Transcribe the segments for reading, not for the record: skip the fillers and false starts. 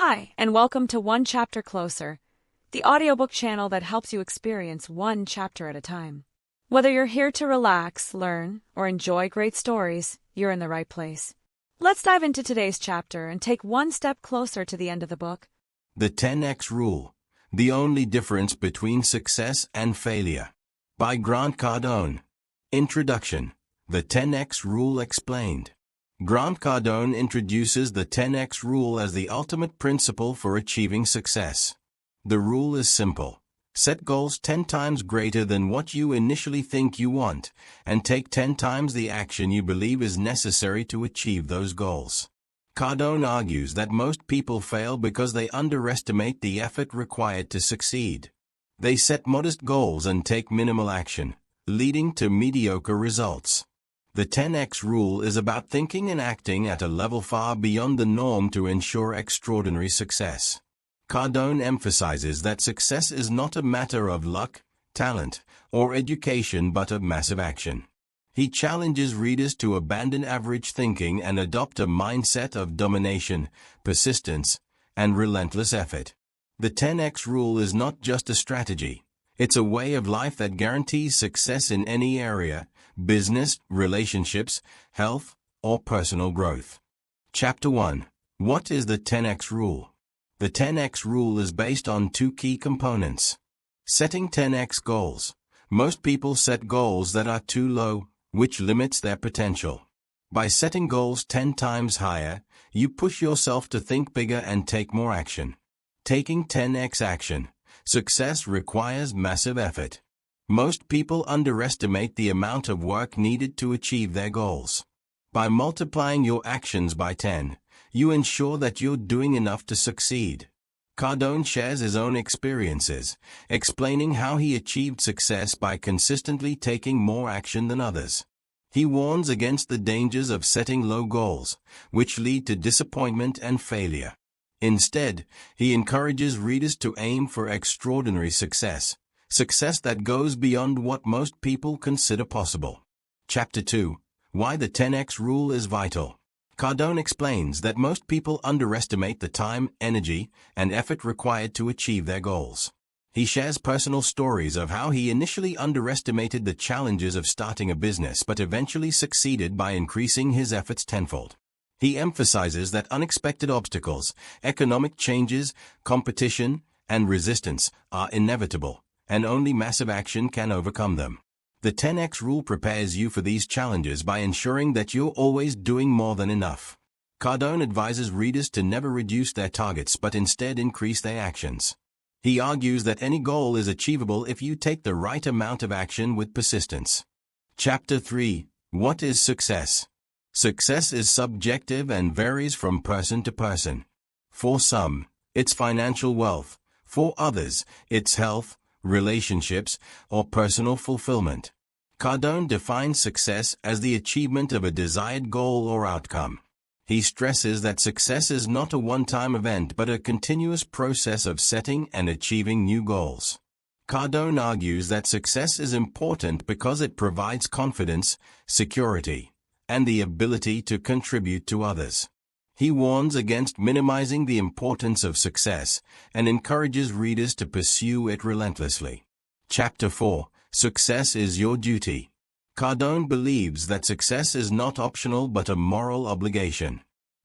Hi, and welcome to One Chapter Closer, the audiobook channel that helps you experience one chapter at a time. Whether you're here to relax, learn, or enjoy great stories, you're in the right place. Let's dive into today's chapter and take one step closer to the end of the book. The 10x Rule, The Only Difference Between Success and Failure, by Grant Cardone. Introduction. The 10x Rule Explained. Grant Cardone introduces the 10x Rule as the ultimate principle for achieving success. The rule is simple. Set goals 10 times greater than what you initially think you want, and take 10 times the action you believe is necessary to achieve those goals. Cardone argues that most people fail because they underestimate the effort required to succeed. They set modest goals and take minimal action, leading to mediocre results. The 10x Rule is about thinking and acting at a level far beyond the norm to ensure extraordinary success. Cardone emphasizes that success is not a matter of luck, talent, or education but of massive action. He challenges readers to abandon average thinking and adopt a mindset of domination, persistence, and relentless effort. The 10x Rule is not just a strategy. It's a way of life that guarantees success in any area: business, relationships, health, or personal growth. Chapter 1. What is the 10x Rule? The 10x Rule is based on two key components. Setting 10x goals. Most people set goals that are too low, which limits their potential. By setting goals 10 times higher, you push yourself to think bigger and take more action. Taking 10x action. Success requires massive effort. Most people underestimate the amount of work needed to achieve their goals. By multiplying your actions by 10, you ensure that you're doing enough to succeed. Cardone shares his own experiences, explaining how he achieved success by consistently taking more action than others. He warns against the dangers of setting low goals, which lead to disappointment and failure. Instead, he encourages readers to aim for extraordinary success that goes beyond what most people consider possible. Chapter 2. Why the 10x Rule is Vital. Cardone explains that most people underestimate the time, energy, and effort required to achieve their goals. He shares personal stories of how he initially underestimated the challenges of starting a business but eventually succeeded by increasing his efforts tenfold. He emphasizes that unexpected obstacles, economic changes, competition, and resistance are inevitable, and only massive action can overcome them. The 10x Rule prepares you for these challenges by ensuring that you're always doing more than enough. Cardone advises readers to never reduce their targets but instead increase their actions. He argues that any goal is achievable if you take the right amount of action with persistence. Chapter 3. What is success? Success is subjective and varies from person to person. For some, it's financial wealth. For others, it's health, relationships, or personal fulfillment. Cardone defines success as the achievement of a desired goal or outcome. He stresses that success is not a one-time event but a continuous process of setting and achieving new goals. Cardone argues that success is important because it provides confidence, security, and the ability to contribute to others. He warns against minimizing the importance of success and encourages readers to pursue it relentlessly. Chapter 4. Success is Your Duty. Cardone believes that success is not optional but a moral obligation.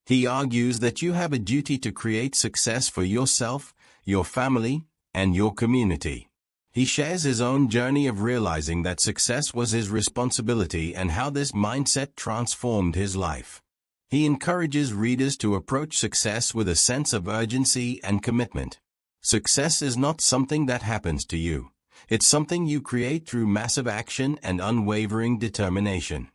He argues that you have a duty to create success for yourself, your family, and your community. He shares his own journey of realizing that success was his responsibility and how this mindset transformed his life. He encourages readers to approach success with a sense of urgency and commitment. Success is not something that happens to you. It's something you create through massive action and unwavering determination.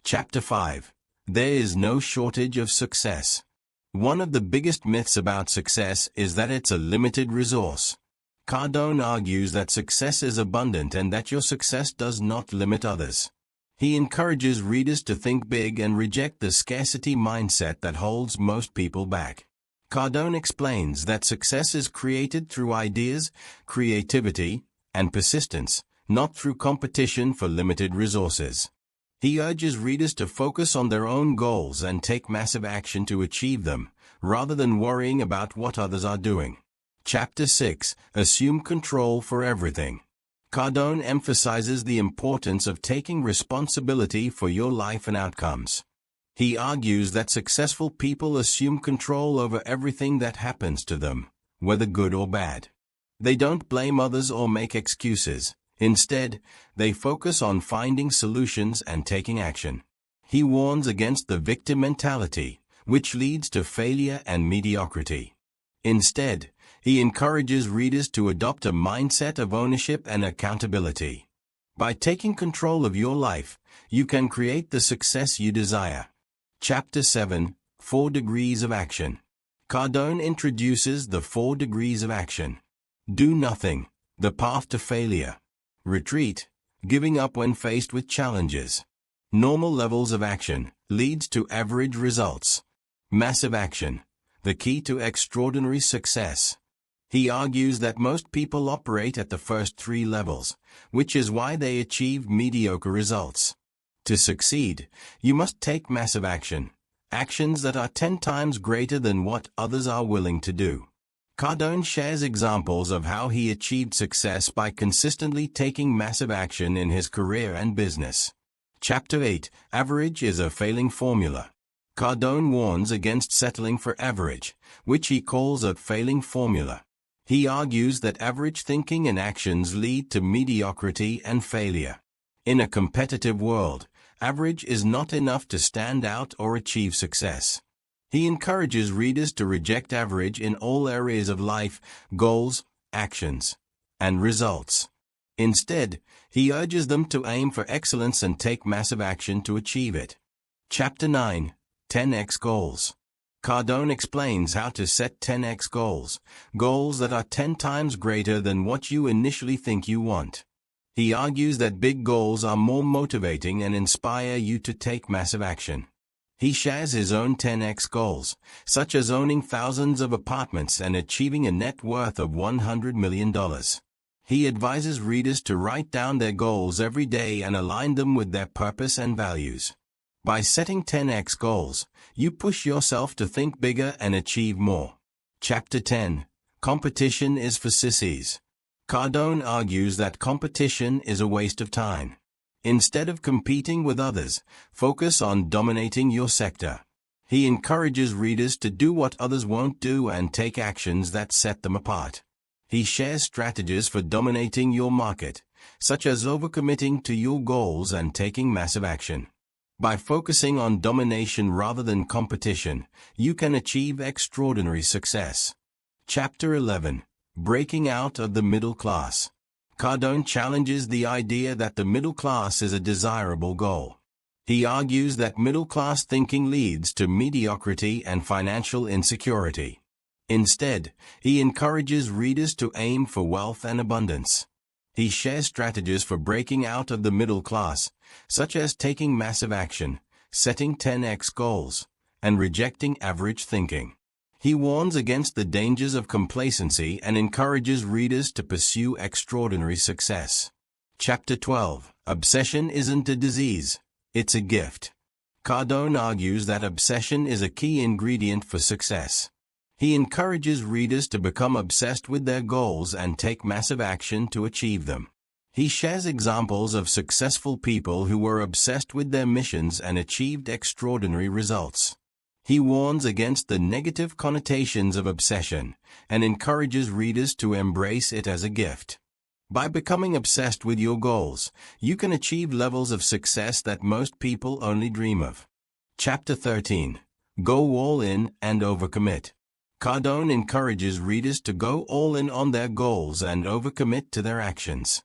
Chapter 5. There is no shortage of success. One of the biggest myths about success is that it's a limited resource. Cardone argues that success is abundant and that your success does not limit others. He encourages readers to think big and reject the scarcity mindset that holds most people back. Cardone explains that success is created through ideas, creativity, and persistence, not through competition for limited resources. He urges readers to focus on their own goals and take massive action to achieve them, rather than worrying about what others are doing. Chapter 6. Assume control for everything. Cardone emphasizes the importance of taking responsibility for your life and outcomes. He argues that successful people assume control over everything that happens to them, whether good or bad. They don't blame others or make excuses. Instead, they focus on finding solutions and taking action. He warns against the victim mentality, which leads to failure and mediocrity. Instead, he encourages readers to adopt a mindset of ownership and accountability. By taking control of your life, you can create the success you desire. Chapter 7. 4 Degrees of Action. Cardone introduces the 4 degrees of action. Do nothing, the path to failure. Retreat, giving up when faced with challenges. Normal levels of action leads to average results. Massive action, the key to extraordinary success. He argues that most people operate at the first 3 levels, which is why they achieve mediocre results. To succeed, you must take massive action, actions that are 10 times greater than what others are willing to do. Cardone shares examples of how he achieved success by consistently taking massive action in his career and business. Chapter 8. Average is a failing formula. Cardone warns against settling for average, which he calls a failing formula. He argues that average thinking and actions lead to mediocrity and failure. In a competitive world, average is not enough to stand out or achieve success. He encourages readers to reject average in all areas of life, goals, actions, and results. Instead, he urges them to aim for excellence and take massive action to achieve it. Chapter 9. 10x Goals. Cardone explains how to set 10x goals, goals that are 10 times greater than what you initially think you want. He argues that big goals are more motivating and inspire you to take massive action. He shares his own 10x goals, such as owning thousands of apartments and achieving a net worth of $100 million. He advises readers to write down their goals every day and align them with their purpose and values. By setting 10x goals, you push yourself to think bigger and achieve more. Chapter 10. Competition is for sissies. Cardone argues that competition is a waste of time. Instead of competing with others, focus on dominating your sector. He encourages readers to do what others won't do and take actions that set them apart. He shares strategies for dominating your market, such as overcommitting to your goals and taking massive action. By focusing on domination rather than competition, you can achieve extraordinary success. Chapter 11. Breaking out of the middle class. Cardone challenges the idea that the middle class is a desirable goal. He argues that middle-class thinking leads to mediocrity and financial insecurity. Instead, he encourages readers to aim for wealth and abundance. He shares strategies for breaking out of the middle class, such as taking massive action, setting 10x goals, and rejecting average thinking. He warns against the dangers of complacency and encourages readers to pursue extraordinary success. Chapter 12. Obsession isn't a disease, it's a gift. Cardone argues that obsession is a key ingredient for success. He encourages readers to become obsessed with their goals and take massive action to achieve them. He shares examples of successful people who were obsessed with their missions and achieved extraordinary results. He warns against the negative connotations of obsession and encourages readers to embrace it as a gift. By becoming obsessed with your goals, you can achieve levels of success that most people only dream of. Chapter 13. Go all in and overcommit. Cardone encourages readers to go all in on their goals and overcommit to their actions.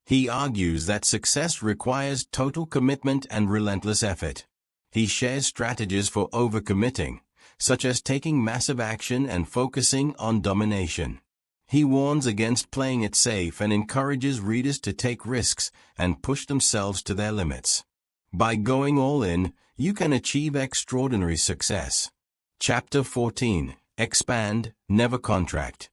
He argues that success requires total commitment and relentless effort. He shares strategies for overcommitting, such as taking massive action and focusing on domination. He warns against playing it safe and encourages readers to take risks and push themselves to their limits. By going all in, you can achieve extraordinary success. Chapter 14. Expand, never contract.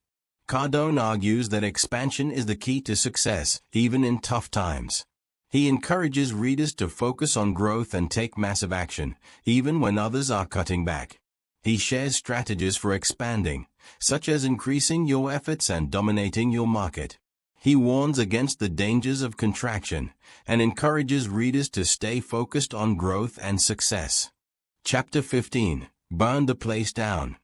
Cardone argues that expansion is the key to success, even in tough times. He encourages readers to focus on growth and take massive action, even when others are cutting back. He shares strategies for expanding, such as increasing your efforts and dominating your market. He warns against the dangers of contraction and encourages readers to stay focused on growth and success. Chapter 15. Burn the place down.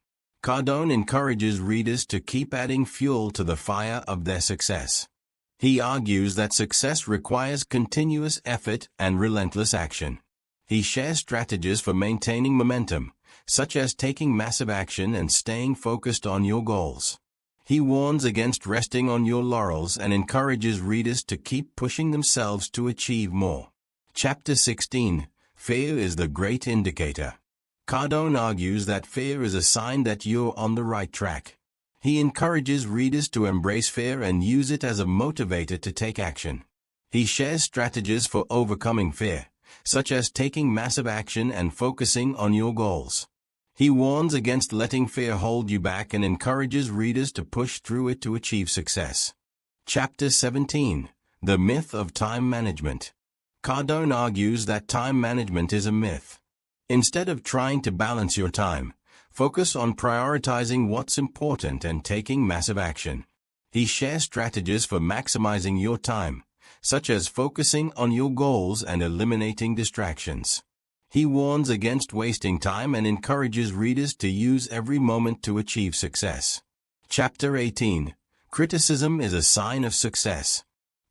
Cardone encourages readers to keep adding fuel to the fire of their success. He argues that success requires continuous effort and relentless action. He shares strategies for maintaining momentum, such as taking massive action and staying focused on your goals. He warns against resting on your laurels and encourages readers to keep pushing themselves to achieve more. Chapter 16. Fear is the great indicator. Cardone argues that fear is a sign that you're on the right track. He encourages readers to embrace fear and use it as a motivator to take action. He shares strategies for overcoming fear, such as taking massive action and focusing on your goals. He warns against letting fear hold you back and encourages readers to push through it to achieve success. Chapter 17. The Myth of Time Management. Cardone argues that time management is a myth. Instead of trying to balance your time, focus on prioritizing what's important and taking massive action. He shares strategies for maximizing your time, such as focusing on your goals and eliminating distractions. He warns against wasting time and encourages readers to use every moment to achieve success. Chapter 18. Criticism is a sign of success.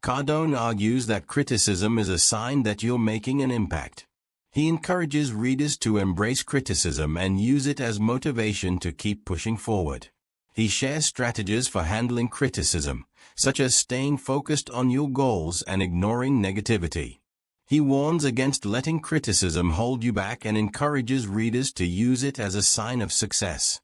Cardone argues that criticism is a sign that you're making an impact. He encourages readers to embrace criticism and use it as motivation to keep pushing forward. He shares strategies for handling criticism, such as staying focused on your goals and ignoring negativity. He warns against letting criticism hold you back and encourages readers to use it as a sign of success.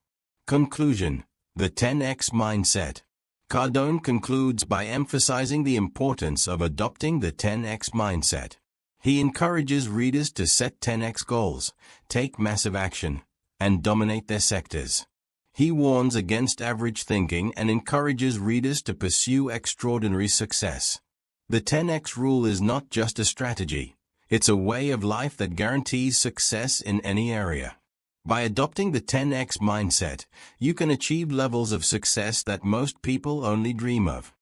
Conclusion. The 10x Mindset. Cardone concludes by emphasizing the importance of adopting the 10x mindset. He encourages readers to set 10x goals, take massive action, and dominate their sectors. He warns against average thinking and encourages readers to pursue extraordinary success. The 10x rule is not just a strategy, it's a way of life that guarantees success in any area. By adopting the 10x mindset, you can achieve levels of success that most people only dream of.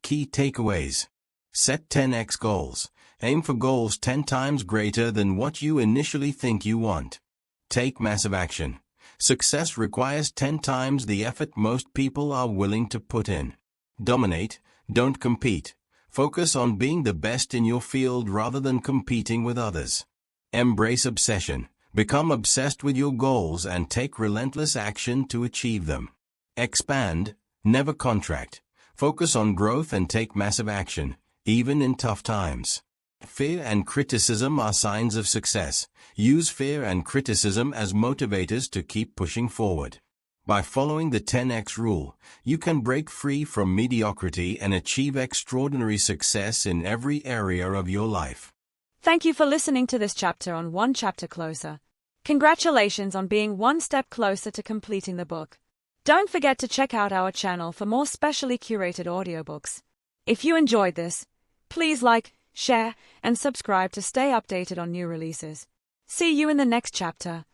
Key takeaways. Set 10x goals. Aim for goals 10 times greater than what you initially think you want. Take massive action. Success requires 10 times the effort most people are willing to put in. Dominate, don't compete. Focus on being the best in your field rather than competing with others. Embrace obsession. Become obsessed with your goals and take relentless action to achieve them. Expand, never contract. Focus on growth and take massive action, even in tough times. Fear and criticism are signs of success. Use fear and criticism as motivators to keep pushing forward. By following the 10x rule, you can break free from mediocrity and achieve extraordinary success in every area of your life. Thank you for listening to this chapter on One Chapter Closer. Congratulations on being one step closer to completing the book. Don't forget to check out our channel for more specially curated audiobooks. If you enjoyed this, please like, share, and subscribe to stay updated on new releases. See you in the next chapter.